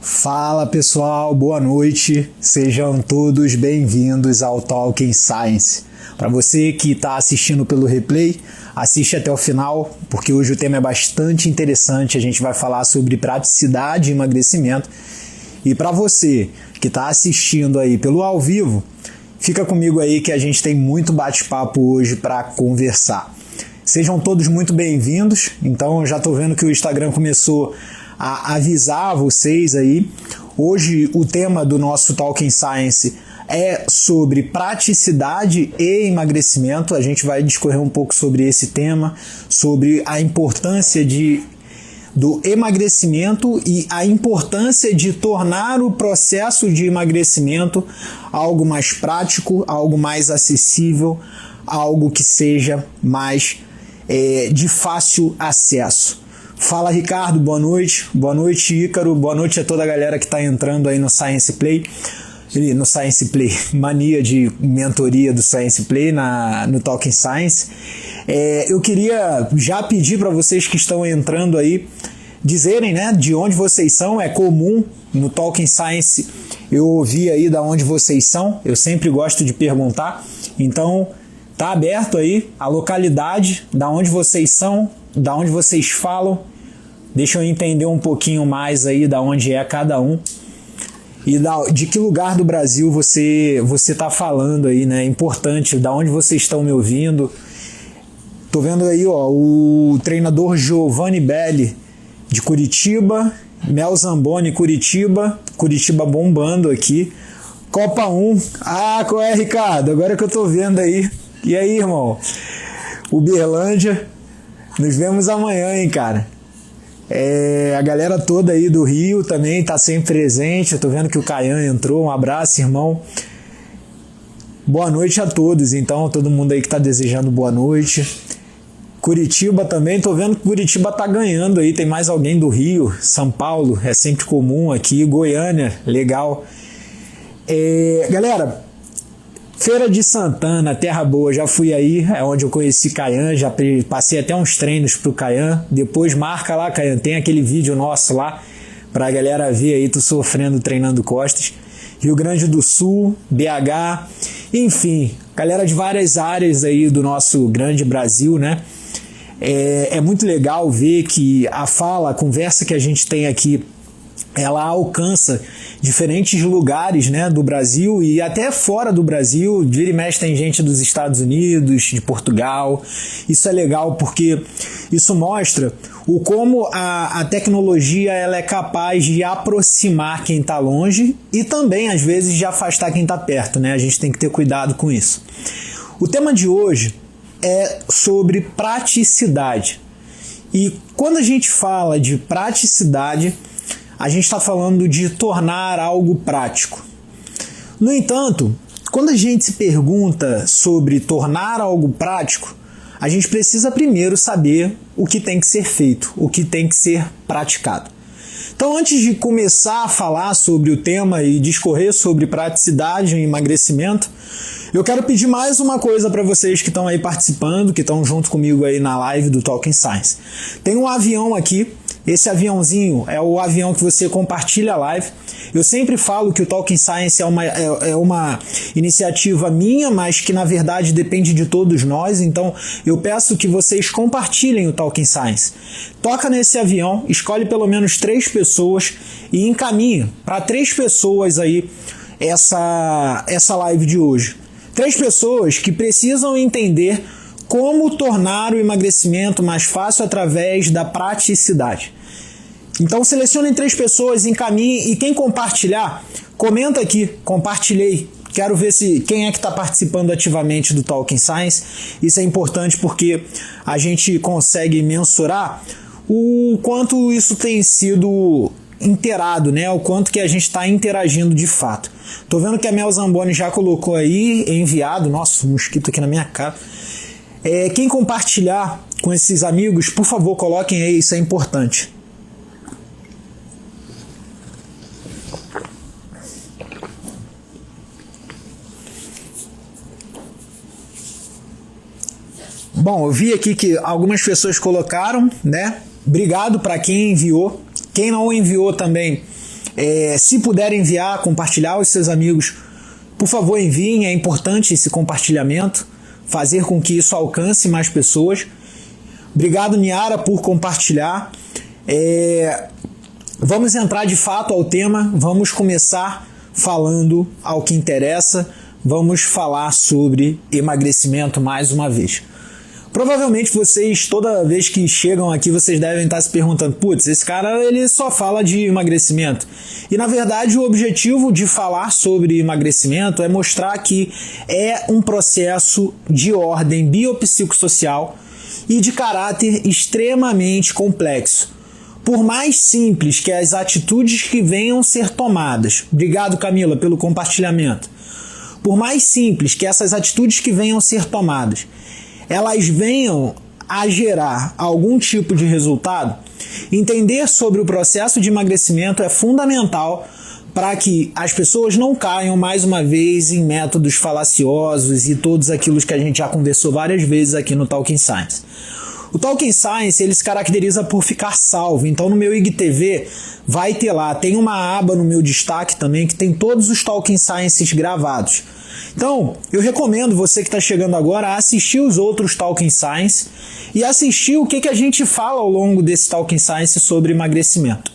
Fala pessoal, boa noite, sejam todos bem-vindos ao Talking Science. Para você que está assistindo pelo replay, assiste até o final, porque hoje o tema é bastante interessante, a gente vai falar sobre praticidade e emagrecimento. E para você que está assistindo aí pelo ao vivo, fica comigo aí que a gente tem muito bate-papo hoje para conversar. Sejam todos muito bem-vindos, então já estou vendo que o Instagram começou a avisar vocês aí. Hoje o tema do nosso Talking Science é sobre praticidade e emagrecimento. A gente vai discorrer um pouco sobre esse tema, sobre a importância do emagrecimento e a importância de tornar o processo de emagrecimento algo mais prático, algo mais acessível, algo que seja mais de fácil acesso. Fala Ricardo, boa noite Ícaro, boa noite a toda a galera que está entrando aí no Science Play, mania de mentoria do Science Play no Talking Science. Eu queria já pedir para vocês que estão entrando aí, dizerem, né, de onde vocês são. É comum no Talking Science eu ouvir aí da onde vocês são, eu sempre gosto de perguntar, então tá aberto aí a localidade, da onde vocês são, da onde vocês falam. Deixa eu entender um pouquinho mais aí da onde é cada um e de que lugar do Brasil você tá falando aí, né? É importante, da onde vocês estão me ouvindo. Tô vendo aí, ó, o treinador Giovanni Belli de Curitiba, Mel Zamboni, Curitiba bombando aqui. Copa 1. Ah, qual é, Ricardo? Agora que eu tô vendo aí. E aí, irmão? Uberlândia. Nos vemos amanhã, hein, cara? A galera toda aí do Rio também tá sempre presente. Eu tô vendo que o Caian entrou. Um abraço, irmão. Boa noite a todos, então, todo mundo aí que tá desejando boa noite. Curitiba também, tô vendo que Curitiba tá ganhando aí. Tem mais alguém do Rio. São Paulo, é sempre comum aqui. Goiânia, legal. Galera, Feira de Santana, terra boa, já fui aí, é onde eu conheci Caian, já passei até uns treinos pro Caian. Depois marca lá, Caian, tem aquele vídeo nosso lá pra galera ver aí, tu sofrendo treinando costas. Rio Grande do Sul, BH, enfim, galera de várias áreas aí do nosso grande Brasil, né? É muito legal ver que a conversa que a gente tem aqui, ela alcança diferentes lugares, né, do Brasil e até fora do Brasil. Vira e mexe tem gente dos Estados Unidos, de Portugal. Isso é legal porque isso mostra o como a tecnologia ela é capaz de aproximar quem está longe e também às vezes de afastar quem está perto, né? A gente tem que ter cuidado com isso. O tema de hoje é sobre praticidade. E quando a gente fala de praticidade, a gente está falando de tornar algo prático. No entanto, quando a gente se pergunta sobre tornar algo prático, a gente precisa primeiro saber o que tem que ser feito, o que tem que ser praticado. Então, antes de começar a falar sobre o tema e discorrer sobre praticidade e emagrecimento, eu quero pedir mais uma coisa para vocês que estão aí participando, que estão junto comigo aí na live do Talking Science. Tem um avião aqui. Esse aviãozinho é o avião que você compartilha a live. Eu sempre falo que o Talking Science é uma iniciativa minha, mas que na verdade depende de todos nós. Então eu peço que vocês compartilhem o Talking Science. Toca nesse avião, escolhe pelo menos 3 pessoas e encaminha para 3 pessoas aí essa live de hoje. 3 pessoas que precisam entender como tornar o emagrecimento mais fácil através da praticidade. Então selecionem 3 pessoas, encaminhem, e quem compartilhar, comenta aqui, compartilhei. Quero ver quem é que está participando ativamente do Talking Science. Isso é importante porque a gente consegue mensurar o quanto isso tem sido inteirado, né? O quanto que a gente está interagindo de fato. Tô vendo que a Mel Zamboni já colocou aí, enviado. Nossa, um mosquito aqui na minha cara. Quem compartilhar com esses amigos, por favor, coloquem aí, isso é importante. Bom, eu vi aqui que algumas pessoas colocaram, né? Obrigado para quem enviou. Quem não enviou também, Se puder enviar, compartilhar aos seus amigos, por favor enviem, é importante esse compartilhamento, fazer com que isso alcance mais pessoas. Obrigado, Niara, por compartilhar. Vamos entrar de fato ao tema, vamos começar falando ao que interessa, vamos falar sobre emagrecimento mais uma vez. Provavelmente vocês, toda vez que chegam aqui, vocês devem estar se perguntando, putz, esse cara ele só fala de emagrecimento. E na verdade o objetivo de falar sobre emagrecimento é mostrar que é um processo de ordem biopsicossocial e de caráter extremamente complexo. Por mais simples que as atitudes que venham ser tomadas, obrigado Camila pelo compartilhamento, por mais simples que essas atitudes que venham ser tomadas, elas venham a gerar algum tipo de resultado, entender sobre o processo de emagrecimento é fundamental para que as pessoas não caiam mais uma vez em métodos falaciosos e todos aquilo que a gente já conversou várias vezes aqui no Talking Science. O Talking Science ele se caracteriza por ficar salvo, então no meu IGTV vai ter lá, tem uma aba no meu destaque também que tem todos os Talking Sciences gravados. Então, eu recomendo você que está chegando agora a assistir os outros Talking Science e assistir o que a gente fala ao longo desse Talking Science sobre emagrecimento.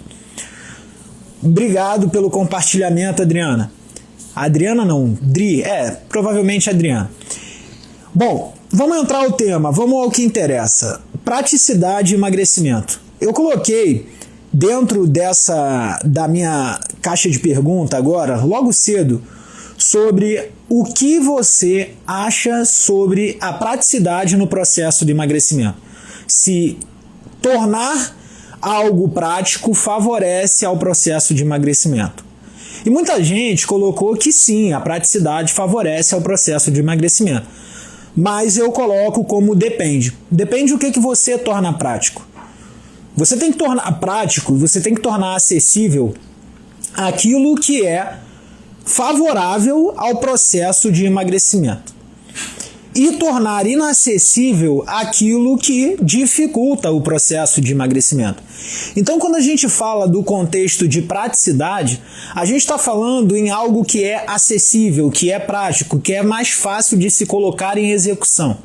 Obrigado pelo compartilhamento, Adriana. Adriana não, Dri, provavelmente Adriana. Bom, vamos entrar ao tema, vamos ao que interessa. Praticidade e emagrecimento. Eu coloquei dentro da minha caixa de pergunta agora, logo cedo, sobre o que você acha sobre a praticidade no processo de emagrecimento. Se tornar algo prático favorece ao processo de emagrecimento. E muita gente colocou que sim, a praticidade favorece ao processo de emagrecimento. Mas eu coloco como depende. Depende do que você torna prático. Você tem que tornar prático, você tem que tornar acessível aquilo que é favorável ao processo de emagrecimento e tornar inacessível aquilo que dificulta o processo de emagrecimento. Então, quando a gente fala do contexto de praticidade, a gente está falando em algo que é acessível, que é prático, que é mais fácil de se colocar em execução.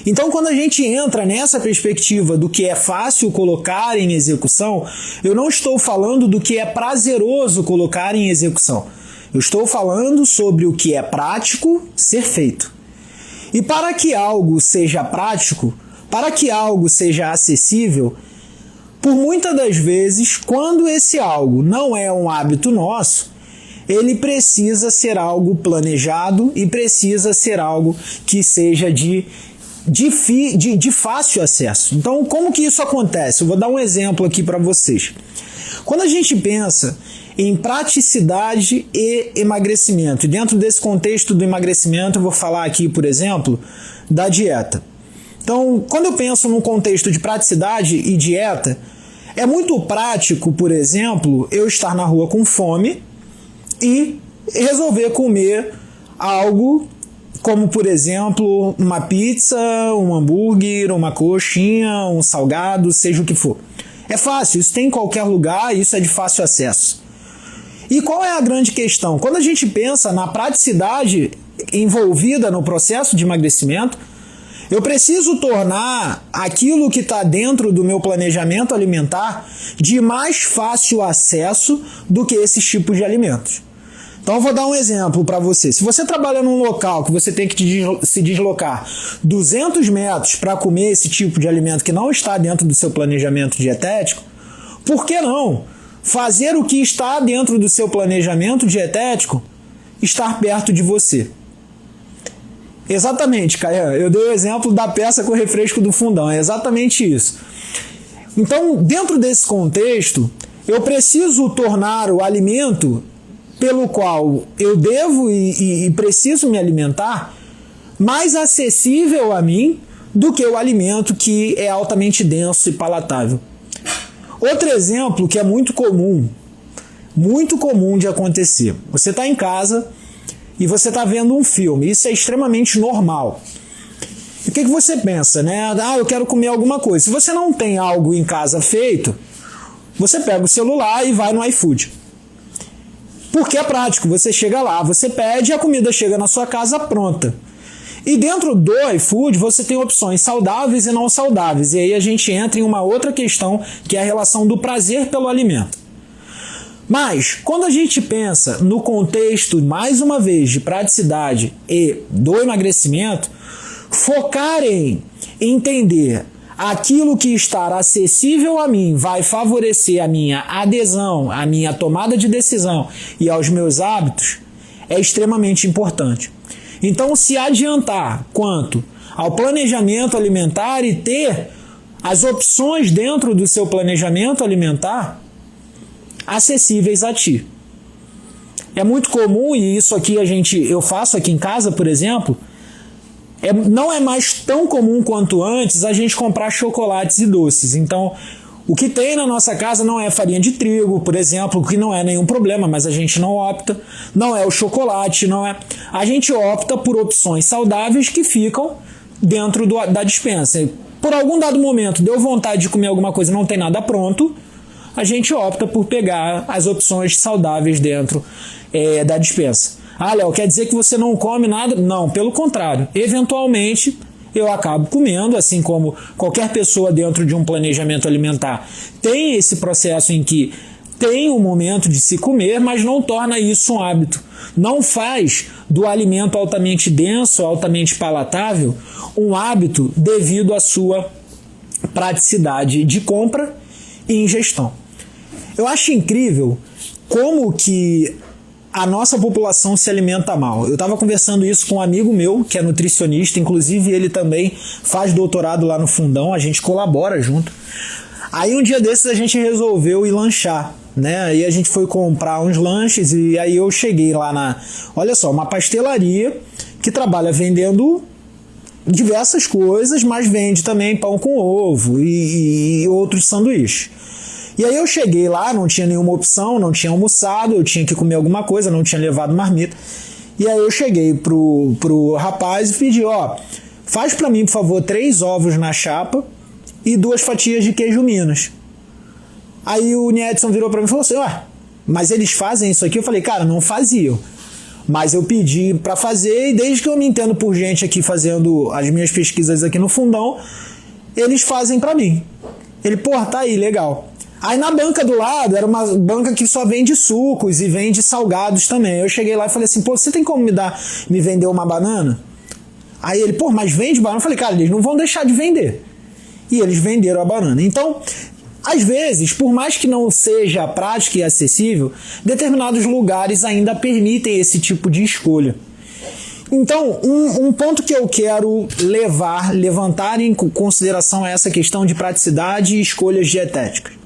Então, quando a gente entra nessa perspectiva do que é fácil colocar em execução, eu não estou falando do que é prazeroso colocar em execução. Eu estou falando sobre o que é prático ser feito. E para que algo seja prático, para que algo seja acessível, por muitas das vezes, quando esse algo não é um hábito nosso, ele precisa ser algo planejado e precisa ser algo que seja de fácil acesso. Então, como que isso acontece? Eu vou dar um exemplo aqui para vocês. Quando a gente pensa em praticidade e emagrecimento, e dentro desse contexto do emagrecimento, eu vou falar aqui, por exemplo, da dieta. Então, quando eu penso num contexto de praticidade e dieta, é muito prático, por exemplo, eu estar na rua com fome e resolver comer algo como, por exemplo, uma pizza, um hambúrguer, uma coxinha, um salgado, seja o que for. É fácil, isso tem em qualquer lugar, isso é de fácil acesso. E qual é a grande questão? Quando a gente pensa na praticidade envolvida no processo de emagrecimento, eu preciso tornar aquilo que está dentro do meu planejamento alimentar de mais fácil acesso do que esses tipos de alimentos. Então eu vou dar um exemplo para você. Se você trabalha num local que você tem que se deslocar 200 metros para comer esse tipo de alimento que não está dentro do seu planejamento dietético, por que não fazer o que está dentro do seu planejamento dietético estar perto de você? Exatamente, Caian. Eu dei o exemplo da peça com o refresco do fundão. É exatamente isso. Então, dentro desse contexto, eu preciso tornar o alimento pelo qual eu devo e preciso me alimentar mais acessível a mim do que o alimento que é altamente denso e palatável. Outro exemplo que é muito comum de acontecer. Você está em casa e você está vendo um filme. Isso é extremamente normal. E o que você pensa, né? Eu quero comer alguma coisa. Se você não tem algo em casa feito, você pega o celular e vai no iFood. Porque é prático, você chega lá, você pede e a comida chega na sua casa pronta. E dentro do iFood você tem opções saudáveis e não saudáveis. E aí a gente entra em uma outra questão, que é a relação do prazer pelo alimento. Mas, quando a gente pensa no contexto, mais uma vez, de praticidade e do emagrecimento, focar em entender aquilo que está acessível a mim vai favorecer a minha adesão, a minha tomada de decisão e aos meus hábitos é extremamente importante. Então, se adiantar quanto ao planejamento alimentar e ter as opções dentro do seu planejamento alimentar acessíveis a ti. É muito comum, e isso aqui eu faço aqui em casa, por exemplo, não é mais tão comum quanto antes a gente comprar chocolates e doces. Então, o que tem na nossa casa não é farinha de trigo, por exemplo, que não é nenhum problema, mas a gente não opta. Não é o chocolate, não é. A gente opta por opções saudáveis que ficam dentro da despensa. Por algum dado momento deu vontade de comer alguma coisa e não tem nada pronto, a gente opta por pegar as opções saudáveis dentro da despensa. Ah, Léo, quer dizer que você não come nada? Não, pelo contrário. Eventualmente, eu acabo comendo, assim como qualquer pessoa dentro de um planejamento alimentar tem esse processo em que tem um momento de se comer, mas não torna isso um hábito. Não faz do alimento altamente denso, altamente palatável, um hábito devido à sua praticidade de compra e ingestão. Eu acho incrível como que a nossa população se alimenta mal. Eu estava conversando isso com um amigo meu, que é nutricionista, inclusive ele também faz doutorado lá no Fundão, a gente colabora junto. Aí um dia desses a gente resolveu ir lanchar, né? Aí a gente foi comprar uns lanches e aí eu cheguei lá olha só, uma pastelaria que trabalha vendendo diversas coisas, mas vende também pão com ovo e outros sanduíches. E aí eu cheguei lá, não tinha nenhuma opção, não tinha almoçado, eu tinha que comer alguma coisa, não tinha levado marmita. E aí eu cheguei pro rapaz e pedi, faz pra mim, por favor, 3 ovos na chapa e 2 fatias de queijo Minas. Aí o Niedson virou pra mim e falou assim, mas eles fazem isso aqui? Eu falei, cara, não faziam. Mas eu pedi pra fazer e desde que eu me entendo por gente aqui fazendo as minhas pesquisas aqui no Fundão, eles fazem pra mim. Ele, tá aí, legal. Aí na banca do lado, era uma banca que só vende sucos e vende salgados também. Eu cheguei lá e falei assim, você tem como me vender uma banana? Aí ele, mas vende banana? Eu falei, cara, eles não vão deixar de vender. E eles venderam a banana. Então, às vezes, por mais que não seja prático e acessível, determinados lugares ainda permitem esse tipo de escolha. Então, um ponto que eu quero levantar em consideração é essa questão de praticidade e escolhas dietéticas.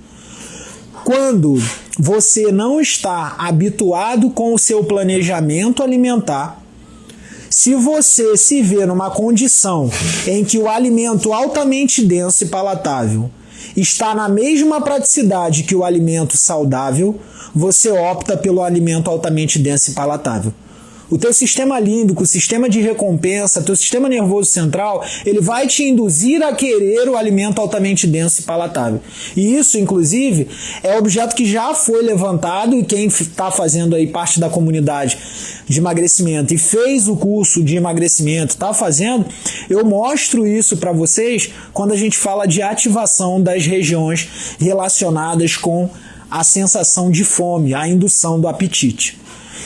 Quando você não está habituado com o seu planejamento alimentar, se você se vê numa condição em que o alimento altamente denso e palatável está na mesma praticidade que o alimento saudável, você opta pelo alimento altamente denso e palatável. O teu sistema límbico, o sistema de recompensa, teu sistema nervoso central, ele vai te induzir a querer o alimento altamente denso e palatável. E isso, inclusive, é objeto que já foi levantado e quem está fazendo aí parte da comunidade de emagrecimento e fez o curso de emagrecimento, está fazendo, eu mostro isso para vocês quando a gente fala de ativação das regiões relacionadas com a sensação de fome, a indução do apetite.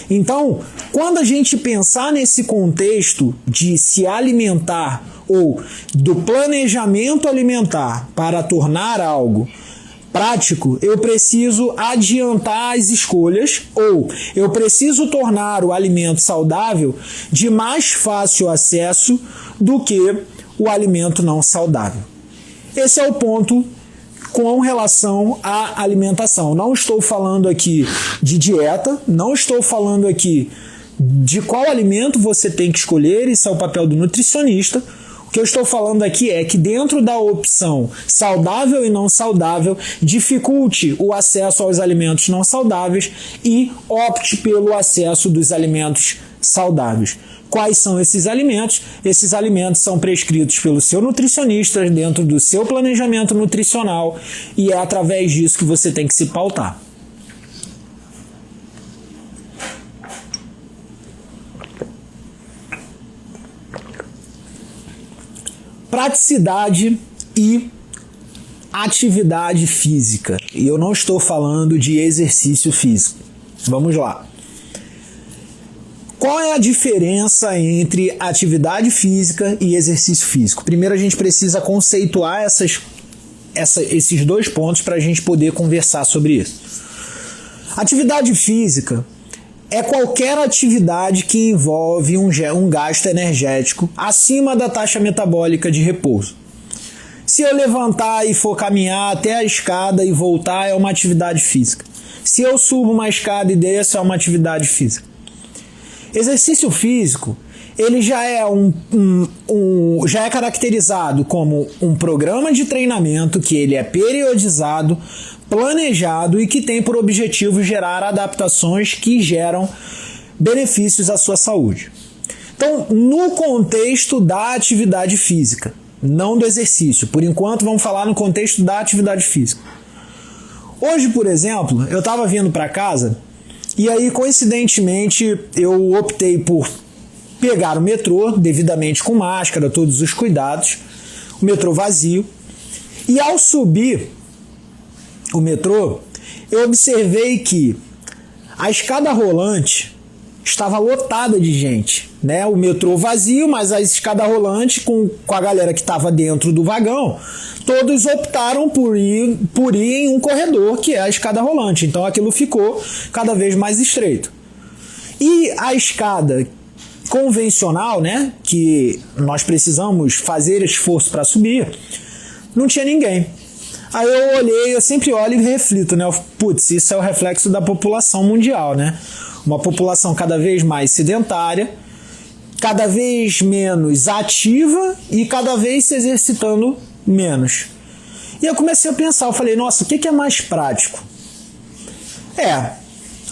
Então, quando a gente pensar nesse contexto de se alimentar ou do planejamento alimentar para tornar algo prático, eu preciso adiantar as escolhas ou eu preciso tornar o alimento saudável de mais fácil acesso do que o alimento não saudável. Esse é o ponto com relação à alimentação. Não estou falando aqui de dieta, não estou falando aqui de qual alimento você tem que escolher, isso é o papel do nutricionista. O que eu estou falando aqui é que dentro da opção saudável e não saudável, dificulte o acesso aos alimentos não saudáveis e opte pelo acesso dos alimentos saudáveis. Quais são esses alimentos? Esses alimentos são prescritos pelo seu nutricionista dentro do seu planejamento nutricional e é através disso que você tem que se pautar. Praticidade e atividade física. E eu não estou falando de exercício físico. Vamos lá. Qual é a diferença entre atividade física e exercício físico? Primeiro a gente precisa conceituar esses dois pontos para a gente poder conversar sobre isso. Atividade física é qualquer atividade que envolve um gasto energético acima da taxa metabólica de repouso. Se eu levantar e for caminhar até a escada e voltar, é uma atividade física. Se eu subo uma escada e desço, é uma atividade física. Exercício físico, ele já é já é caracterizado como um programa de treinamento que ele é periodizado, planejado e que tem por objetivo gerar adaptações que geram benefícios à sua saúde. Então, no contexto da atividade física, não do exercício. Por enquanto, vamos falar no contexto da atividade física. Hoje, por exemplo, eu estava vindo para casa e aí, coincidentemente, eu optei por pegar o metrô, devidamente com máscara, todos os cuidados, o metrô vazio. E ao subir o metrô, eu observei que a escada rolante estava lotada de gente, né? O metrô vazio, mas a escada rolante com a galera que estava dentro do vagão, todos optaram por ir em um corredor que é a escada rolante. Então aquilo ficou cada vez mais estreito. E a escada convencional, né, que nós precisamos fazer esforço para subir, não tinha ninguém. Aí eu olhei, eu sempre olho e reflito, né? Putz, isso é o reflexo da população mundial, né? Uma população cada vez mais sedentária, cada vez menos ativa e cada vez se exercitando menos. E eu comecei a pensar, eu falei, nossa, o que é mais prático?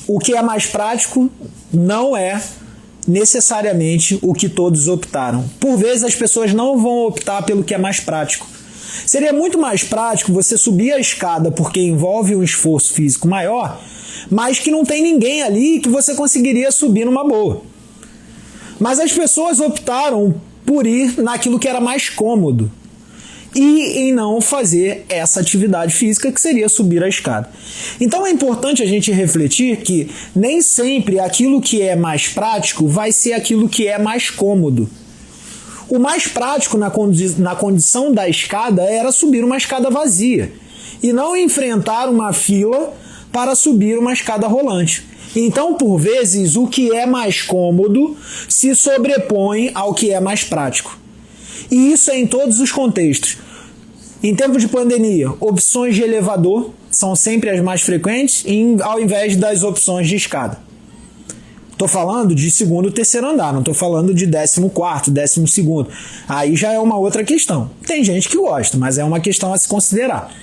O que é mais prático não é necessariamente o que todos optaram. Por vezes as pessoas não vão optar pelo que é mais prático. Seria muito mais prático você subir a escada porque envolve um esforço físico maior, mas que não tem ninguém ali que você conseguiria subir numa boa. Mas as pessoas optaram por ir naquilo que era mais cômodo e em não fazer essa atividade física que seria subir a escada. Então é importante a gente refletir que nem sempre aquilo que é mais prático vai ser aquilo que é mais cômodo. O mais prático na condição da escada era subir uma escada vazia e não enfrentar uma fila para subir uma escada rolante. Então, por vezes, o que é mais cômodo se sobrepõe ao que é mais prático. E isso é em todos os contextos. Em tempo de pandemia, opções de elevador são sempre as mais frequentes ao invés das opções de escada. Estou falando de segundo e terceiro andar, não estou falando de 14º, 12º. Aí já é uma outra questão. Tem gente que gosta, mas é uma questão a se considerar.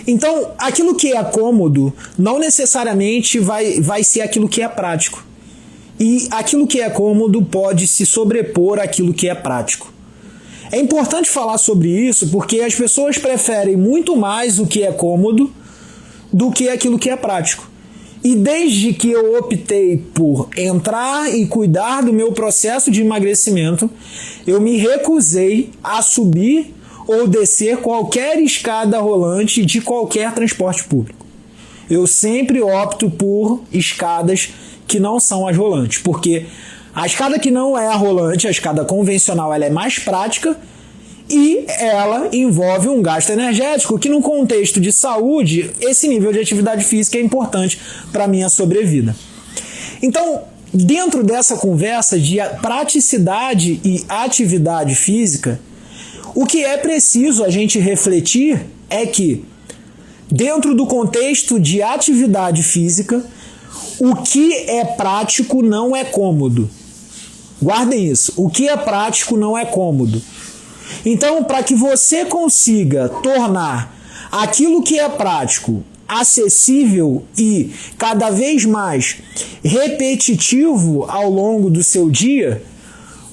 Então, aquilo que é cômodo não necessariamente vai ser aquilo que é prático. E aquilo que é cômodo pode se sobrepor àquilo que é prático. É importante falar sobre isso porque as pessoas preferem muito mais o que é cômodo do que aquilo que é prático. E desde que eu optei por entrar e cuidar do meu processo de emagrecimento, eu me recusei a subir ou descer qualquer escada rolante de qualquer transporte público. Eu sempre opto por escadas que não são as rolantes, porque a escada que não é a rolante, a escada convencional, ela é mais prática e ela envolve um gasto energético que, no contexto de saúde, esse nível de atividade física é importante para a minha sobrevida. Então, dentro dessa conversa de praticidade e atividade física, o que é preciso a gente refletir é que, dentro do contexto de atividade física, o que é prático não é cômodo. Guardem isso. O que é prático não é cômodo. Então, para que você consiga tornar aquilo que é prático acessível e cada vez mais repetitivo ao longo do seu dia,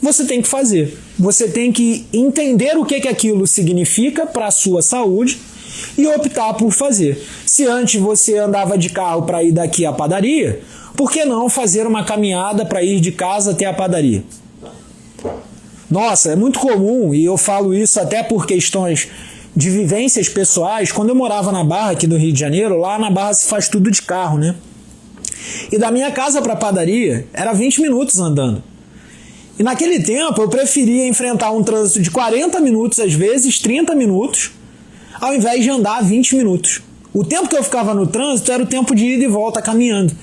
você tem que fazer. Você tem que entender o que aquilo significa para a sua saúde e optar por fazer. Se antes você andava de carro para ir daqui à padaria, por que não fazer uma caminhada para ir de casa até a padaria? Nossa, é muito comum, e eu falo isso até por questões de vivências pessoais. Quando eu morava na Barra, aqui do Rio de Janeiro, lá na Barra se faz tudo de carro, né? E da minha casa para a padaria era 20 minutos andando. E naquele tempo eu preferia enfrentar um trânsito de 40 minutos, às vezes 30 minutos, ao invés de andar 20 minutos. O tempo que eu ficava no trânsito era o tempo de ida e volta caminhando.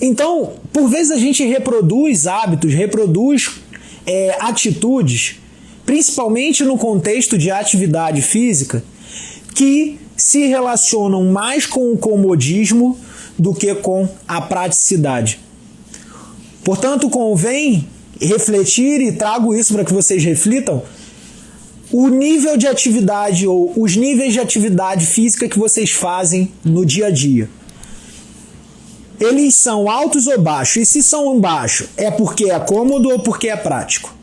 Então, por vezes a gente reproduz hábitos, reproduz atitudes, principalmente no contexto de atividade física, que se relacionam mais com o comodismo do que com a praticidade. Portanto, convém refletir, e trago isso para que vocês reflitam, o nível de atividade ou os níveis de atividade física que vocês fazem no dia a dia. Eles são altos ou baixos? E se são baixos, é porque é cômodo ou porque é prático?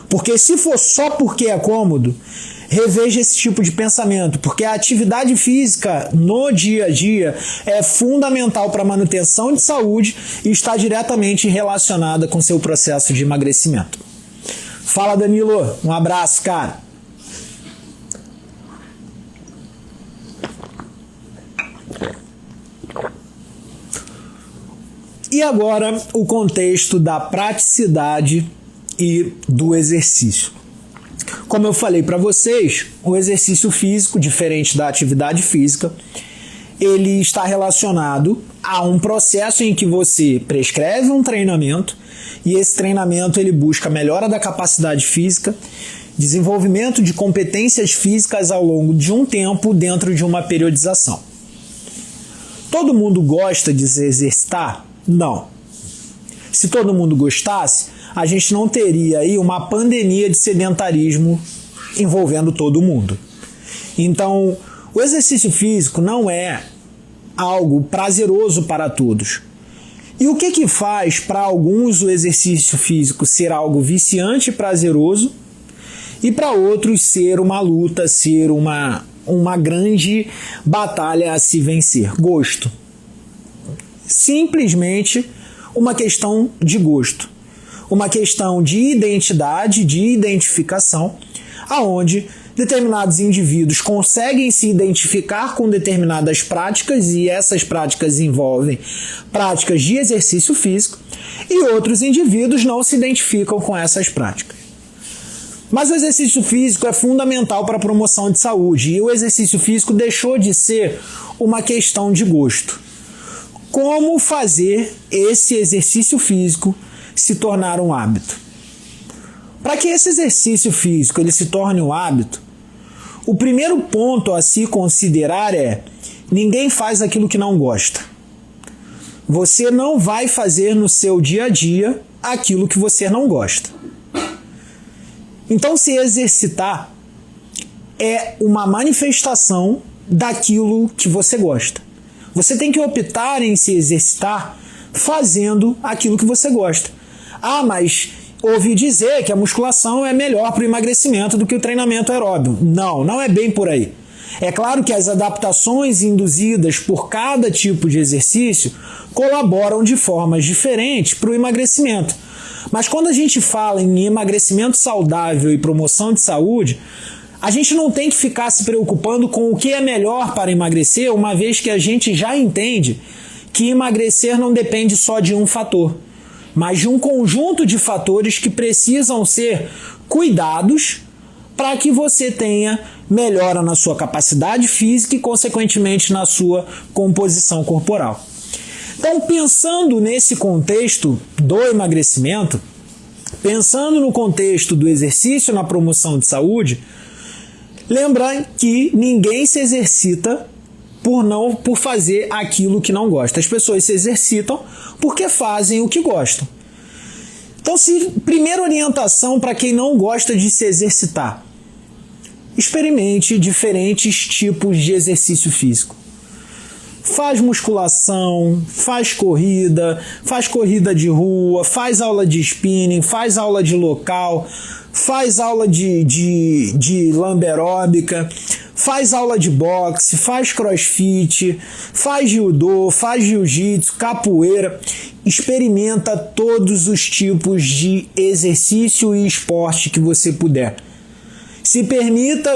Porque se for só porque é cômodo, reveja esse tipo de pensamento, porque a atividade física no dia a dia é fundamental para a manutenção de saúde e está diretamente relacionada com seu processo de emagrecimento. Fala, Danilo, um abraço, cara. E agora o contexto da praticidade e do exercício. Como eu falei para vocês, o exercício físico, diferente da atividade física, ele está relacionado a um processo em que você prescreve um treinamento e esse treinamento ele busca melhora da capacidade física, desenvolvimento de competências físicas ao longo de um tempo dentro de uma periodização. Todo mundo gosta de se exercitar? Não. Se todo mundo gostasse, a gente não teria aí uma pandemia de sedentarismo envolvendo todo mundo. Então, o exercício físico não é algo prazeroso para todos. E o que faz para alguns o exercício físico ser algo viciante e prazeroso e para outros ser uma luta, ser uma grande batalha a se vencer? Gosto. Simplesmente uma questão de gosto, uma questão de identidade, de identificação, aonde determinados indivíduos conseguem se identificar com determinadas práticas e essas práticas envolvem práticas de exercício físico e outros indivíduos não se identificam com essas práticas. Mas o exercício físico é fundamental para a promoção de saúde e o exercício físico deixou de ser uma questão de gosto. Como fazer esse exercício físico se tornar um hábito? Para que esse exercício físico ele se torne um hábito, o primeiro ponto a se considerar é: ninguém faz aquilo que não gosta. Você não vai fazer no seu dia a dia aquilo que você não gosta. Então, se exercitar é uma manifestação daquilo que você gosta. Você tem que optar em se exercitar fazendo aquilo que você gosta. Ah, mas ouvi dizer que a musculação é melhor para o emagrecimento do que o treinamento aeróbio. Não, não é bem por aí. É claro que as adaptações induzidas por cada tipo de exercício colaboram de formas diferentes para o emagrecimento. Mas quando a gente fala em emagrecimento saudável e promoção de saúde, a gente não tem que ficar se preocupando com o que é melhor para emagrecer, uma vez que a gente já entende que emagrecer não depende só de um fator, mas de um conjunto de fatores que precisam ser cuidados para que você tenha melhora na sua capacidade física e, consequentemente, na sua composição corporal. Então, pensando nesse contexto do emagrecimento, pensando no contexto do exercício na promoção de saúde, lembrar que ninguém se exercita por fazer aquilo que não gosta. As pessoas se exercitam porque fazem o que gostam. Então, primeira orientação para quem não gosta de se exercitar: experimente diferentes tipos de exercício físico. Faz musculação, faz corrida de rua, faz aula de spinning, faz aula de local, faz aula de lamberóbica, Faz aula de boxe, faz crossfit, faz judô, faz jiu-jitsu, capoeira. Experimenta todos os tipos de exercício e esporte que você puder. Se permita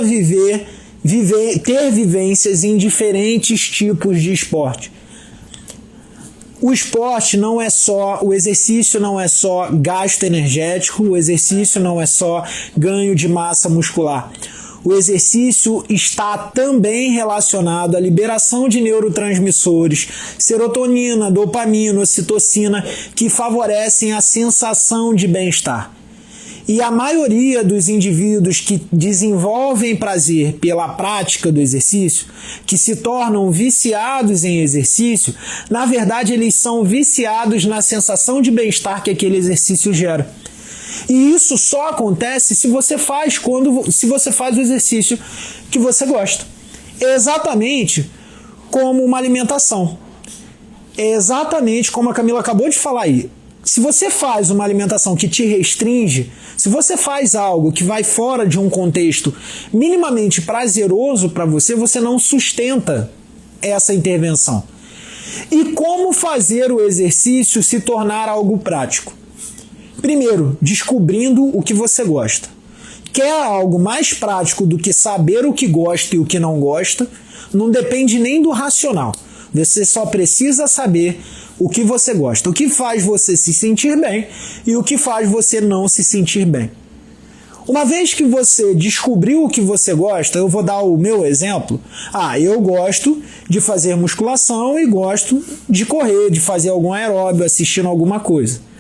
ter vivências em diferentes tipos de esporte. O esporte não é só, o exercício não é só gasto energético, o exercício não é só ganho de massa muscular. O exercício está também relacionado à liberação de neurotransmissores, serotonina, dopamina, ocitocina, que favorecem a sensação de bem-estar. E a maioria dos indivíduos que desenvolvem prazer pela prática do exercício, que se tornam viciados em exercício, na verdade eles são viciados na sensação de bem-estar que aquele exercício gera. E isso só acontece se você faz o exercício que você gosta. É exatamente como uma alimentação. É exatamente como a Camila acabou de falar aí. Se você faz uma alimentação que te restringe, se você faz algo que vai fora de um contexto minimamente prazeroso para você, você não sustenta essa intervenção. E como fazer o exercício se tornar algo prático? Primeiro, descobrindo o que você gosta. Quer algo mais prático do que saber o que gosta e o que não gosta? Não depende nem do racional. Você só precisa saber o que você gosta, o que faz você se sentir bem e o que faz você não se sentir bem. Uma vez que você descobriu o que você gosta, eu vou dar o meu exemplo. Eu gosto de fazer musculação e gosto de correr, de fazer algum aeróbio, assistindo alguma coisa.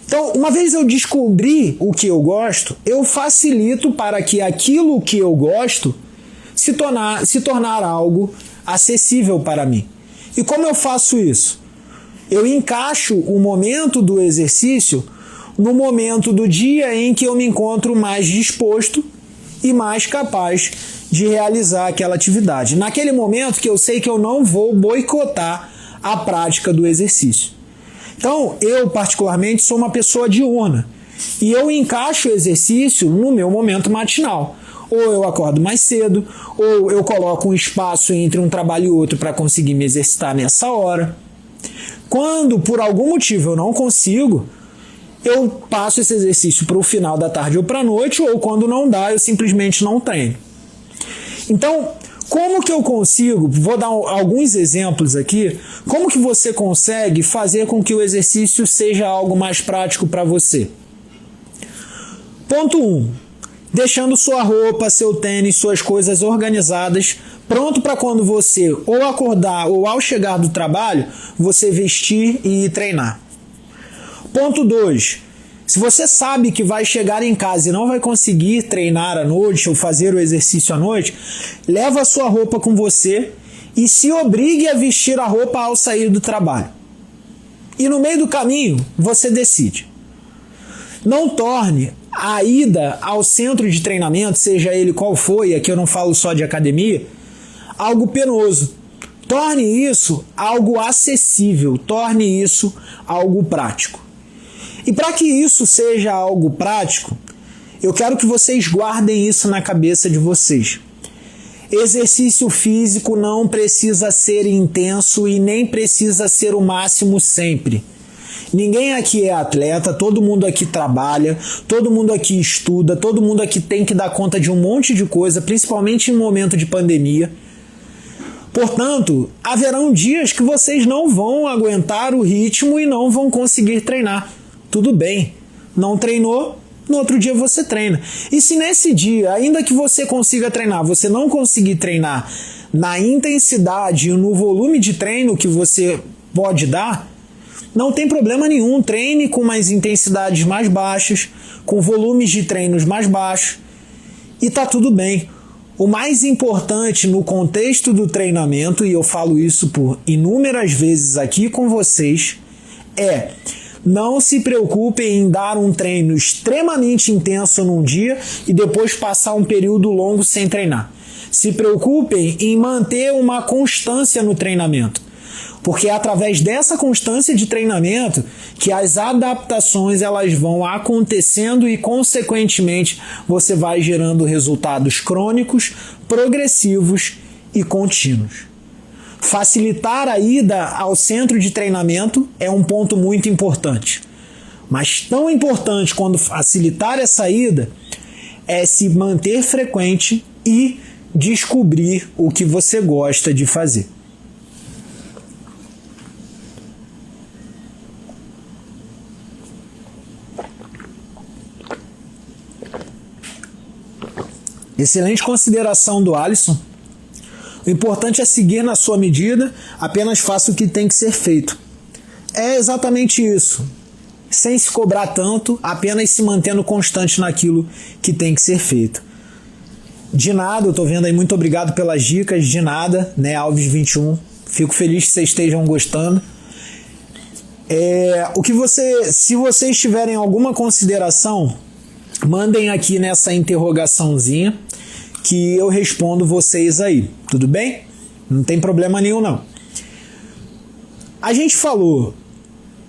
Então, uma vez eu descobri o que eu gosto, eu facilito para que aquilo que eu gosto se tornar algo acessível para mim. E como eu faço isso? Eu encaixo o momento do exercício no momento do dia em que eu me encontro mais disposto e mais capaz de realizar aquela atividade. Naquele momento que eu sei que eu não vou boicotar a prática do exercício. Então, eu particularmente sou uma pessoa diurna e eu encaixo o exercício no meu momento matinal. Ou eu acordo mais cedo, ou eu coloco um espaço entre um trabalho e outro para conseguir me exercitar nessa hora. Quando, por algum motivo, eu não consigo, eu passo esse exercício para o final da tarde ou para a noite, ou quando não dá, eu simplesmente não treino. Então, como que eu consigo, vou dar alguns exemplos aqui, como que você consegue fazer com que o exercício seja algo mais prático para você? Ponto 1. Deixando sua roupa, seu tênis, suas coisas organizadas, pronto para quando você ou acordar ou ao chegar do trabalho, você vestir e ir treinar. Ponto 2. Se você sabe que vai chegar em casa e não vai conseguir treinar à noite ou fazer o exercício à noite, leva a sua roupa com você e se obrigue a vestir a roupa ao sair do trabalho. E no meio do caminho, você decide. Não torne a ida ao centro de treinamento, seja ele qual for, e aqui eu não falo só de academia, algo penoso. Torne isso algo acessível, torne isso algo prático. E para que isso seja algo prático, eu quero que vocês guardem isso na cabeça de vocês. Exercício físico não precisa ser intenso e nem precisa ser o máximo sempre. Ninguém aqui é atleta, todo mundo aqui trabalha, todo mundo aqui estuda, todo mundo aqui tem que dar conta de um monte de coisa, principalmente em momento de pandemia. Portanto, haverão dias que vocês não vão aguentar o ritmo e não vão conseguir treinar. Tudo bem, não treinou, no outro dia você treina. E se nesse dia, ainda que você consiga treinar, você não conseguir treinar na intensidade e no volume de treino que você pode dar, não tem problema nenhum, treine com umas intensidades mais baixas, com volumes de treinos mais baixos, e tá tudo bem. O mais importante no contexto do treinamento, e eu falo isso por inúmeras vezes aqui com vocês, é: não se preocupem em dar um treino extremamente intenso num dia e depois passar um período longo sem treinar. Se preocupem em manter uma constância no treinamento. Porque é através dessa constância de treinamento que as adaptações elas vão acontecendo e, consequentemente, você vai gerando resultados crônicos, progressivos e contínuos. Facilitar a ida ao centro de treinamento é um ponto muito importante. Mas tão importante quanto facilitar essa ida é se manter frequente e descobrir o que você gosta de fazer. Excelente consideração do Alisson. O importante é seguir na sua medida, apenas faça o que tem que ser feito. É exatamente isso. Sem se cobrar tanto, apenas se mantendo constante naquilo que tem que ser feito. De nada, eu estou vendo aí, muito obrigado pelas dicas, de nada, né, Alves21. Fico feliz que vocês estejam gostando. Se vocês tiverem alguma consideração, mandem aqui nessa interrogaçãozinha que eu respondo vocês aí, tudo bem? Não tem problema nenhum não. A gente falou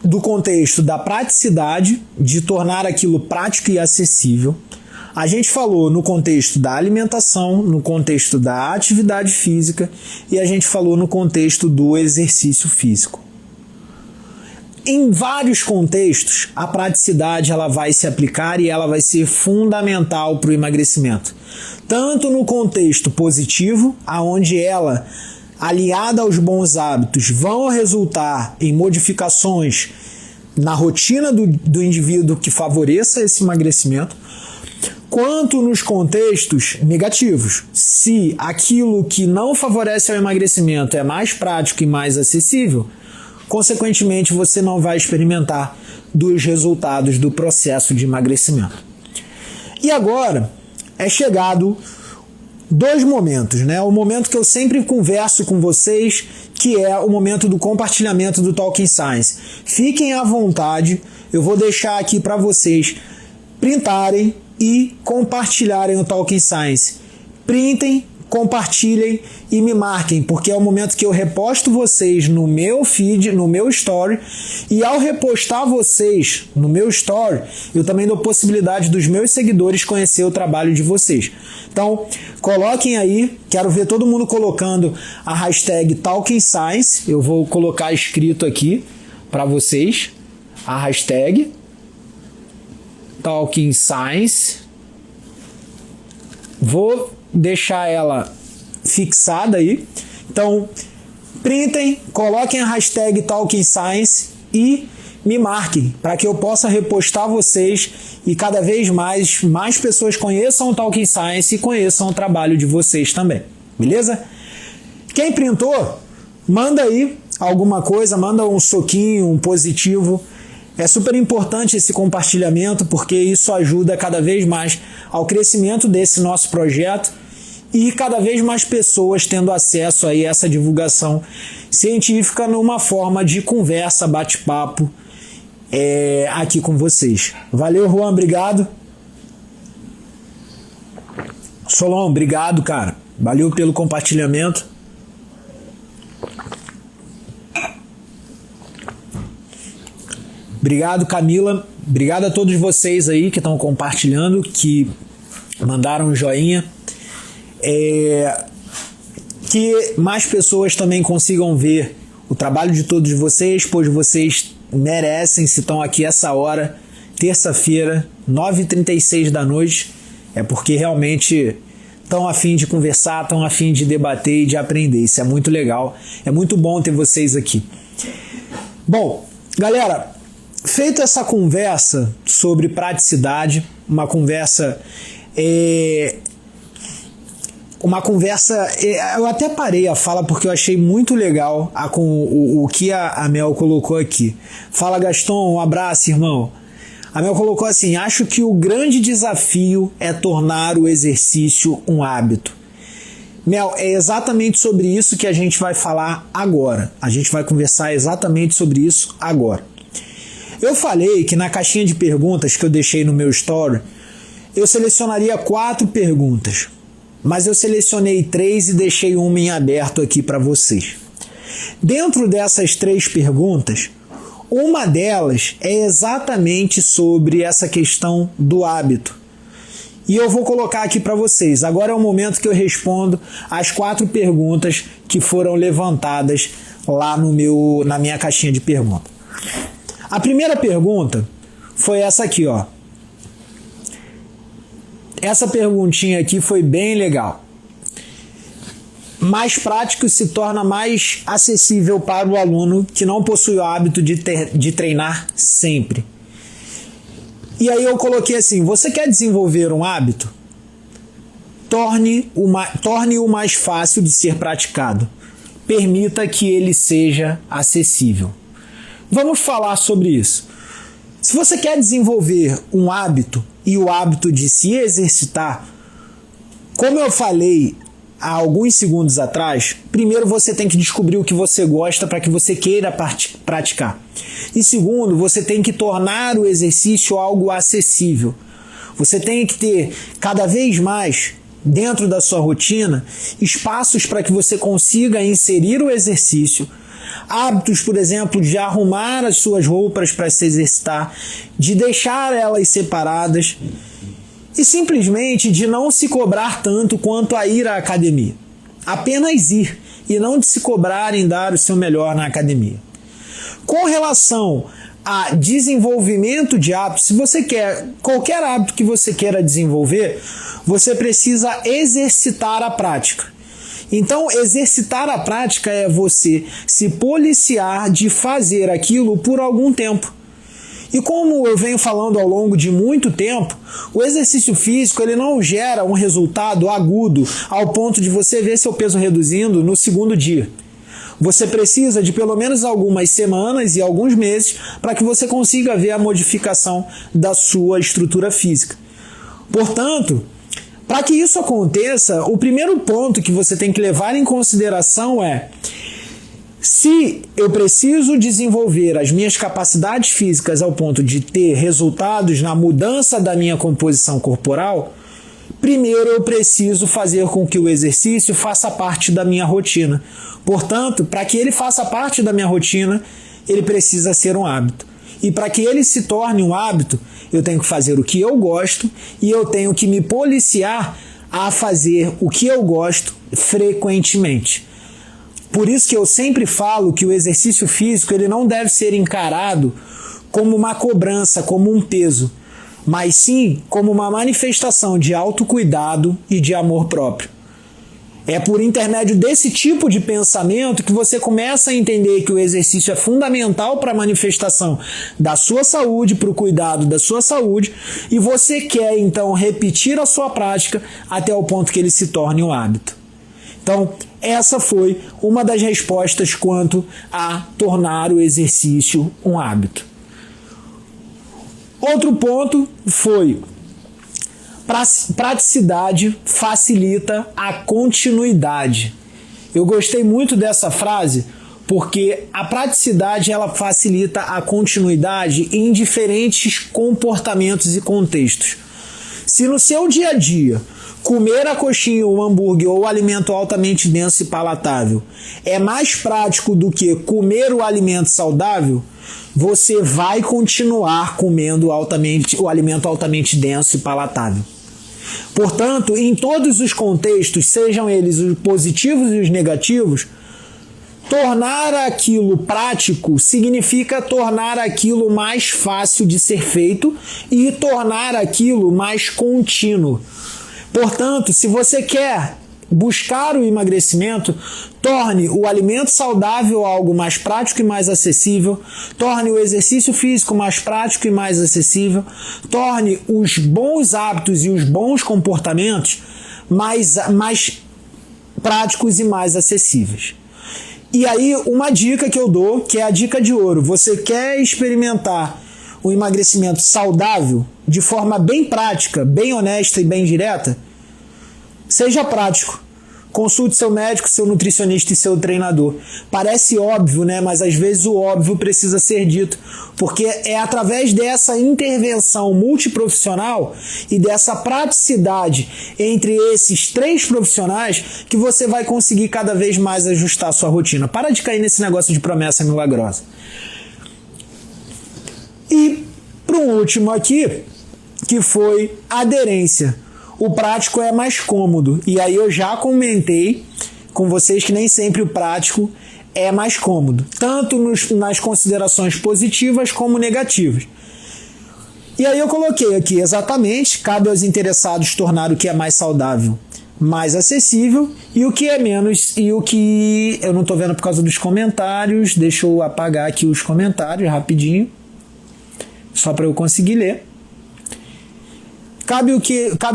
do contexto da praticidade, de tornar aquilo prático e acessível. A gente falou no contexto da alimentação, no contexto da atividade física e a gente falou no contexto do exercício físico. Em vários contextos, a praticidade ela vai se aplicar e ela vai ser fundamental para o emagrecimento. Tanto no contexto positivo, aonde ela, aliada aos bons hábitos, vão resultar em modificações na rotina do indivíduo que favoreça esse emagrecimento, quanto nos contextos negativos. Se aquilo que não favorece ao emagrecimento é mais prático e mais acessível, consequentemente, você não vai experimentar dos resultados do processo de emagrecimento. E agora é chegado dois momentos, né? O momento que eu sempre converso com vocês, que é o momento do compartilhamento do Talking Science. Fiquem à vontade, eu vou deixar aqui para vocês printarem e compartilharem o Talking Science. Printem, compartilhem e me marquem, porque é o momento que eu reposto vocês no meu feed, no meu story, e ao repostar vocês no meu story, eu também dou possibilidade dos meus seguidores conhecer o trabalho de vocês. Então, coloquem aí, quero ver todo mundo colocando a hashtag Talking Science, eu vou colocar escrito aqui para vocês, a hashtag Talking Science, vou deixar ela fixada aí. Então, printem, coloquem a hashtag Talking Science e me marquem para que eu possa repostar vocês e cada vez mais pessoas conheçam o Talking Science e conheçam o trabalho de vocês também. Beleza? Quem printou, manda aí alguma coisa, manda um soquinho, um positivo. É super importante esse compartilhamento porque isso ajuda cada vez mais ao crescimento desse nosso projeto e cada vez mais pessoas tendo acesso a essa divulgação científica numa forma de conversa, bate-papo aqui com vocês. Valeu, Juan, obrigado. Solon, obrigado, cara. Valeu pelo compartilhamento. Obrigado, Camila. Obrigado a todos vocês aí que estão compartilhando, que mandaram um joinha. Que mais pessoas também consigam ver o trabalho de todos vocês, pois vocês merecem, se estão aqui essa hora, terça-feira, 9h36 da noite, é porque realmente estão a fim de conversar, estão a fim de debater e de aprender. Isso é muito legal, é muito bom ter vocês aqui. Bom, galera, feita essa conversa sobre praticidade, uma conversa, eu até parei a fala porque eu achei muito legal o que a Mel colocou aqui. Fala, Gaston, um abraço, irmão. A Mel colocou assim: acho que o grande desafio é tornar o exercício um hábito. Mel, é exatamente sobre isso que a gente vai falar agora. A gente vai conversar exatamente sobre isso agora. Eu falei que na caixinha de perguntas que eu deixei no meu story, eu selecionaria 4 perguntas. Mas eu selecionei 3 e deixei uma em aberto aqui para vocês. Dentro dessas 3 perguntas, uma delas é exatamente sobre essa questão do hábito. E eu vou colocar aqui para vocês. Agora é o momento que eu respondo as 4 perguntas que foram levantadas lá na minha caixinha de perguntas. A primeira pergunta foi essa aqui, ó. Essa perguntinha aqui foi bem legal. Mais prático se torna mais acessível para o aluno que não possui o hábito de treinar sempre. E aí eu coloquei assim: você quer desenvolver um hábito? Torne-o mais fácil de ser praticado. Permita que ele seja acessível. Vamos falar sobre isso. Se você quer desenvolver um hábito e o hábito de se exercitar, como eu falei há alguns segundos atrás, primeiro você tem que descobrir o que você gosta para que você queira praticar. E segundo, você tem que tornar o exercício algo acessível. Você tem que ter cada vez mais, dentro da sua rotina, espaços para que você consiga inserir o exercício. Hábitos, por exemplo, de arrumar as suas roupas para se exercitar, de deixar elas separadas e simplesmente de não se cobrar tanto quanto a ir à academia. Apenas ir e não de se cobrar em dar o seu melhor na academia. Com relação a desenvolvimento de hábitos, se você quer qualquer hábito que você queira desenvolver, você precisa exercitar a prática. Então, exercitar a prática é você se policiar de fazer aquilo por algum tempo. E como eu venho falando ao longo de muito tempo, o exercício físico ele não gera um resultado agudo ao ponto de você ver seu peso reduzindo no segundo dia. Você precisa de pelo menos algumas semanas e alguns meses para que você consiga ver a modificação da sua estrutura física. Portanto, para que isso aconteça, o primeiro ponto que você tem que levar em consideração é: se eu preciso desenvolver as minhas capacidades físicas ao ponto de ter resultados na mudança da minha composição corporal, primeiro eu preciso fazer com que o exercício faça parte da minha rotina. Portanto, para que ele faça parte da minha rotina, ele precisa ser um hábito. E para que ele se torne um hábito, eu tenho que fazer o que eu gosto e eu tenho que me policiar a fazer o que eu gosto frequentemente. Por isso que eu sempre falo que o exercício físico ele não deve ser encarado como uma cobrança, como um peso, mas sim como uma manifestação de autocuidado e de amor próprio. É por intermédio desse tipo de pensamento que você começa a entender que o exercício é fundamental para a manifestação da sua saúde, para o cuidado da sua saúde, e você quer então repetir a sua prática até o ponto que ele se torne um hábito. Então, essa foi uma das respostas quanto a tornar o exercício um hábito. Outro ponto foi: praticidade facilita a continuidade. Eu gostei muito dessa frase porque a praticidade ela facilita a continuidade em diferentes comportamentos e contextos. Se no seu dia a dia comer a coxinha, o hambúrguer ou o alimento altamente denso e palatável é mais prático do que comer o alimento saudável, você vai continuar comendo o alimento altamente denso e palatável. Portanto, em todos os contextos, sejam eles os positivos e os negativos, tornar aquilo prático significa tornar aquilo mais fácil de ser feito e tornar aquilo mais contínuo. Portanto, se você quer buscar o emagrecimento, torne o alimento saudável algo mais prático e mais acessível, torne o exercício físico mais prático e mais acessível, torne os bons hábitos e os bons comportamentos mais práticos e mais acessíveis. E aí, uma dica que eu dou, que é a dica de ouro: você quer experimentar o emagrecimento saudável de forma bem prática, bem honesta e bem direta? Seja prático. Consulte seu médico, seu nutricionista e seu treinador. Parece óbvio, né? Mas às vezes o óbvio precisa ser dito, porque é através dessa intervenção multiprofissional e dessa praticidade entre esses 3 profissionais que você vai conseguir cada vez mais ajustar a sua rotina. Para de cair nesse negócio de promessa milagrosa. E para um último aqui, que foi aderência. O prático é mais cômodo. E aí eu já comentei com vocês que nem sempre o prático é mais cômodo, tanto nas considerações positivas como negativas. E aí eu coloquei aqui exatamente, cabe aos interessados tornar o que é mais saudável mais acessível e o que é menos, e o que eu não estou vendo por causa dos comentários, deixa eu apagar aqui os comentários rapidinho, só para eu conseguir ler. Cabe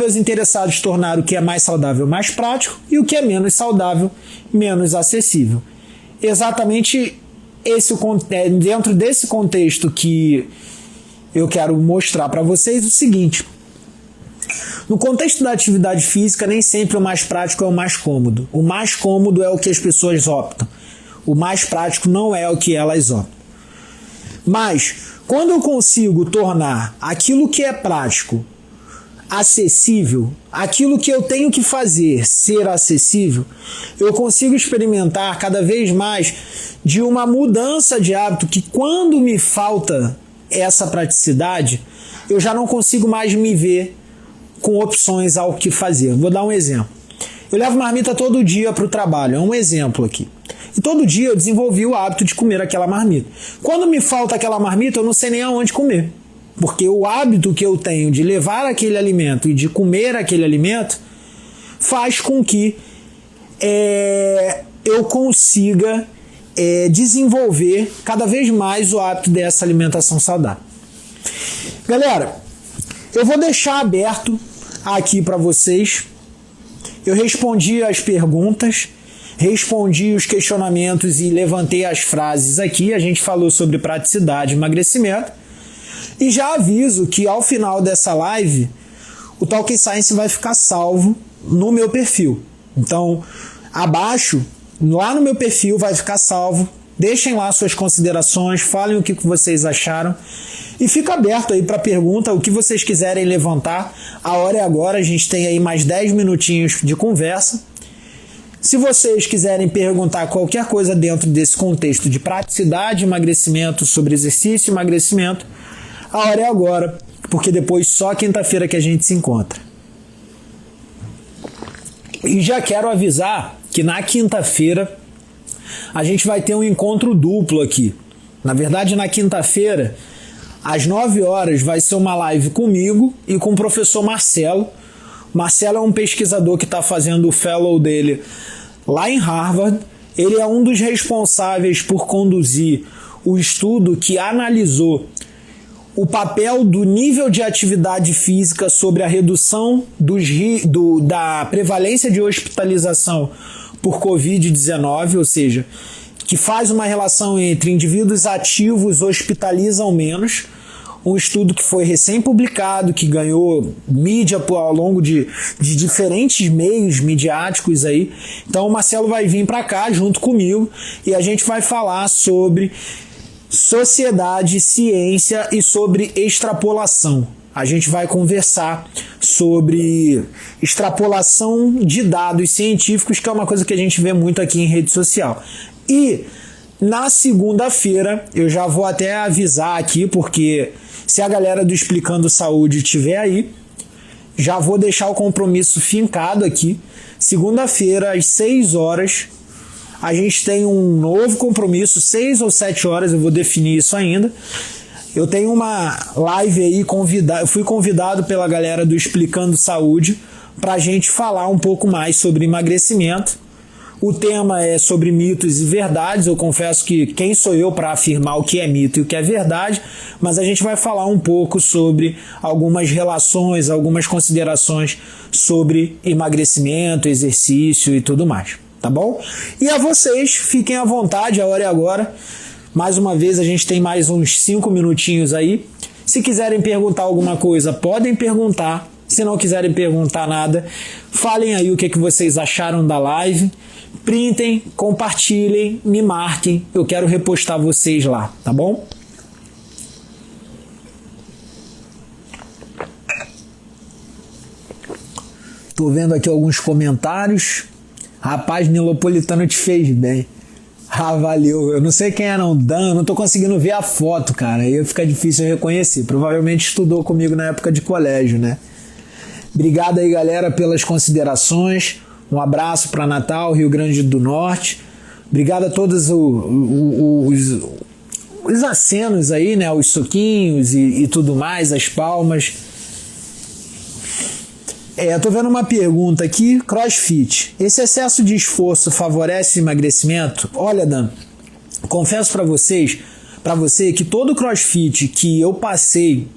aos interessados tornar o que é mais saudável mais prático e o que é menos saudável menos acessível. Exatamente dentro desse contexto que eu quero mostrar para vocês o seguinte. No contexto da atividade física, nem sempre o mais prático é o mais cômodo. O mais cômodo é o que as pessoas optam. O mais prático não é o que elas optam. Mas, quando eu consigo tornar aquilo que é prático acessível, aquilo que eu tenho que fazer ser acessível, eu consigo experimentar cada vez mais de uma mudança de hábito que, quando me falta essa praticidade, eu já não consigo mais me ver com opções ao que fazer. Vou dar um exemplo. Eu levo marmita todo dia para o trabalho, é um exemplo aqui. E todo dia eu desenvolvi o hábito de comer aquela marmita. Quando me falta aquela marmita, eu não sei nem aonde comer. Porque o hábito que eu tenho de levar aquele alimento e de comer aquele alimento faz com que eu consiga desenvolver cada vez mais o hábito dessa alimentação saudável. Galera, eu vou deixar aberto aqui para vocês. Eu respondi as perguntas, respondi os questionamentos e levantei as frases aqui. A gente falou sobre praticidade e emagrecimento. E já aviso que ao final dessa live, o Talking Science vai ficar salvo no meu perfil. Então, abaixo, lá no meu perfil vai ficar salvo. Deixem lá suas considerações, falem o que vocês acharam. E fica aberto aí para pergunta, o que vocês quiserem levantar. A hora é agora, a gente tem aí mais 10 minutinhos de conversa. Se vocês quiserem perguntar qualquer coisa dentro desse contexto de praticidade, emagrecimento, sobre exercício e emagrecimento, a hora é agora, porque depois só quinta-feira que a gente se encontra. E já quero avisar que na quinta-feira a gente vai ter um encontro duplo aqui. Na verdade, na quinta-feira, às 9 horas, vai ser uma live comigo e com o professor Marcelo. Marcelo é um pesquisador que está fazendo o fellow dele lá em Harvard. Ele é um dos responsáveis por conduzir o estudo que analisou o papel do nível de atividade física sobre a redução da prevalência de hospitalização por Covid-19, ou seja, que faz uma relação entre indivíduos ativos hospitalizam menos. Um estudo que foi recém-publicado, que ganhou mídia ao longo de diferentes meios midiáticos aí. Então o Marcelo vai vir para cá junto comigo e a gente vai falar sobre sociedade, ciência e sobre extrapolação. A gente vai conversar sobre extrapolação de dados científicos, que é uma coisa que a gente vê muito aqui em rede social. E na segunda-feira, eu já vou até avisar aqui, porque se a galera do Explicando Saúde estiver aí, já vou deixar o compromisso fincado aqui. Segunda-feira, às 6 horas, a gente tem um novo compromisso, 6 ou 7 horas, eu vou definir isso ainda. Eu tenho uma live aí, eu fui convidado pela galera do Explicando Saúde para a gente falar um pouco mais sobre emagrecimento. O tema é sobre mitos e verdades. Eu confesso que quem sou eu para afirmar o que é mito e o que é verdade, mas a gente vai falar um pouco sobre algumas relações, algumas considerações sobre emagrecimento, exercício e tudo mais, tá bom? E a vocês, fiquem à vontade, a hora é agora. Mais uma vez, a gente tem mais uns 5 minutinhos aí. Se quiserem perguntar alguma coisa, podem perguntar. Se não quiserem perguntar nada, falem aí o que vocês acharam da live. Printem, compartilhem, me marquem. Eu quero repostar vocês lá, tá bom? Tô vendo aqui alguns comentários. Rapaz, Nilopolitano te fez bem. Ah, valeu. Eu não sei quem é não, Dan, não tô conseguindo ver a foto, cara. Aí fica difícil eu reconhecer. Provavelmente estudou comigo na época de colégio, né? Obrigado aí, galera, pelas considerações. Um abraço para Natal, Rio Grande do Norte. Obrigado a todos os acenos aí, né? Os soquinhos e tudo mais, as palmas. Tô vendo uma pergunta aqui. CrossFit. Esse excesso de esforço favorece o emagrecimento? Olha, Dan, confesso para você que todo CrossFit que eu passei,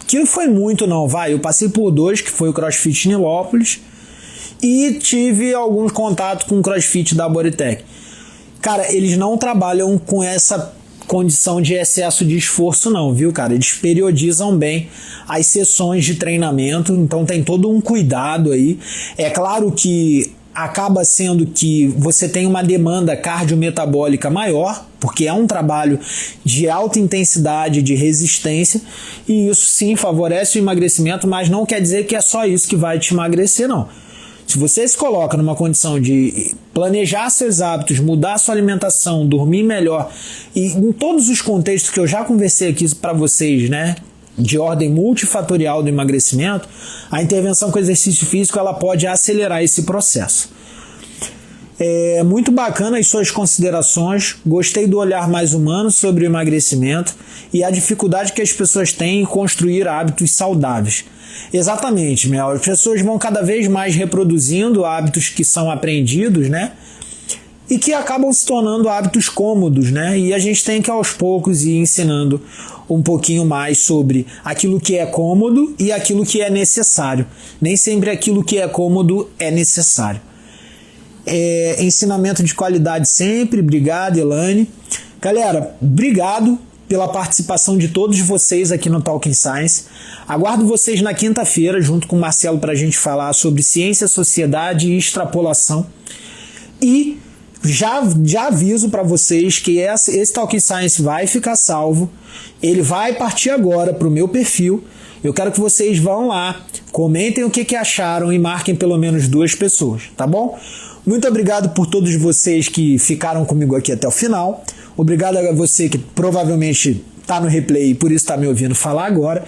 que não foi muito não, eu passei por 2, que foi o CrossFit Nilópolis, e tive alguns contatos com o CrossFit da Bodytech. Cara, eles não trabalham com essa condição de excesso de esforço não, viu, cara? Eles periodizam bem as sessões de treinamento, então tem todo um cuidado aí. É claro que acaba sendo que você tem uma demanda cardiometabólica maior, porque é um trabalho de alta intensidade, de resistência, e isso sim favorece o emagrecimento, mas não quer dizer que é só isso que vai te emagrecer, não. Se você se coloca numa condição de planejar seus hábitos, mudar sua alimentação, dormir melhor, e em todos os contextos que eu já conversei aqui para vocês, né, de ordem multifatorial do emagrecimento, a intervenção com exercício físico ela pode acelerar esse processo. É muito bacana as suas considerações, gostei do olhar mais humano sobre o emagrecimento e a dificuldade que as pessoas têm em construir hábitos saudáveis. Exatamente, Mel. As pessoas vão cada vez mais reproduzindo hábitos que são aprendidos, né? E que acabam se tornando hábitos cômodos, né? E a gente tem que aos poucos ir ensinando um pouquinho mais sobre aquilo que é cômodo e aquilo que é necessário. Nem sempre aquilo que é cômodo é necessário. Ensinamento de qualidade sempre. Obrigado, Elaine. Galera, obrigado pela participação de todos vocês aqui no Talking Science. Aguardo vocês na quinta-feira, junto com o Marcelo, para a gente falar sobre ciência, sociedade e extrapolação. E já aviso para vocês que esse Talking Science vai ficar salvo. Ele vai partir agora para o meu perfil. Eu quero que vocês vão lá, comentem o que acharam e marquem pelo menos 2 pessoas, tá bom? Muito obrigado por todos vocês que ficaram comigo aqui até o final. Obrigado a você que provavelmente está no replay e por isso está me ouvindo falar agora,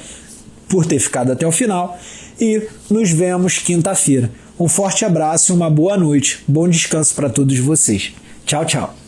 por ter ficado até o final. E nos vemos quinta-feira. Um forte abraço e uma boa noite. Bom descanso para todos vocês. Tchau, tchau.